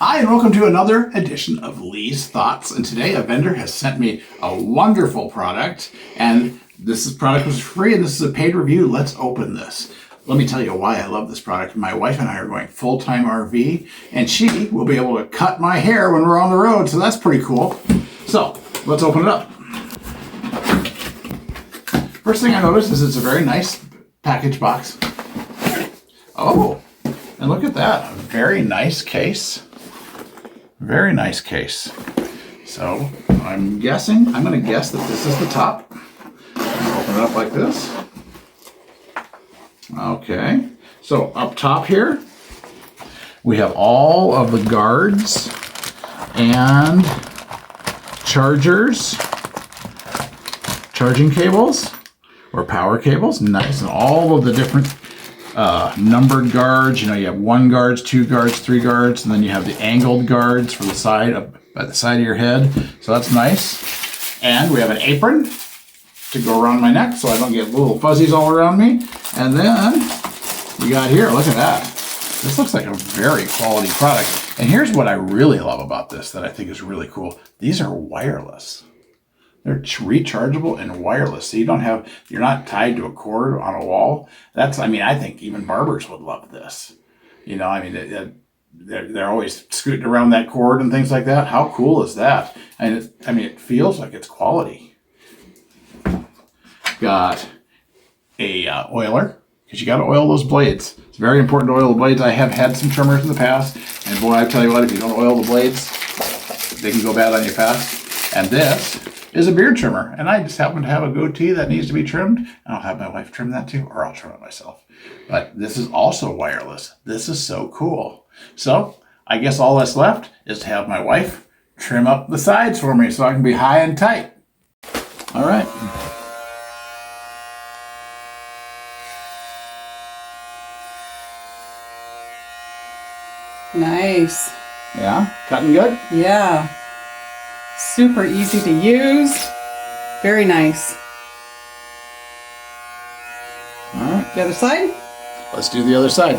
Hi, and welcome to another edition of Lee's Thoughts. And today a vendor has sent me a wonderful product, and product was free, and this is a paid review. Let's open this. Let me tell you why I love this product. My wife and I are going full-time RV, and she will be able to cut my hair when we're on the road, so that's pretty cool. So, let's open it up. First thing I noticed is it's a very nice package box. Oh, and look at that. A very nice case. Very nice case. So I'm going to guess that this is the top. Open it up like this. Okay. So up top here, we have all of the guards and chargers, charging cables or power cables. Nice. And all of the different numbered guards. You know, you have 1 guards, 2 guards, 3 guards, and then you have the angled guards for the side by the side of your head. So that's nice. And we have an apron to go around my neck so I don't get little fuzzies all around me. And then we got here, look at that. This looks like a very quality product. And here's what I really love about this that I think is really cool. These are wireless. They're rechargeable and wireless, so you're not tied to a cord on a wall. I think even barbers would love this. You know, they're always scooting around that cord and things like that. How cool is that? And it feels like it's quality. Got a oiler, because you got to oil those blades. It's very important to oil the blades. I have had some trimmers in the past, and boy, I tell you what, if you don't oil the blades, they can go bad on you fast. And this is a beard trimmer, and I just happen to have a goatee that needs to be trimmed, and I'll have my wife trim that too, or I'll trim it myself. But this is also wireless. This is so cool. So I guess all that's left is to have my wife trim up the sides for me so I can be high and tight. All right. Nice. Yeah, cutting good? Yeah. Super easy to use. Very nice. All right. The other side? Let's do the other side.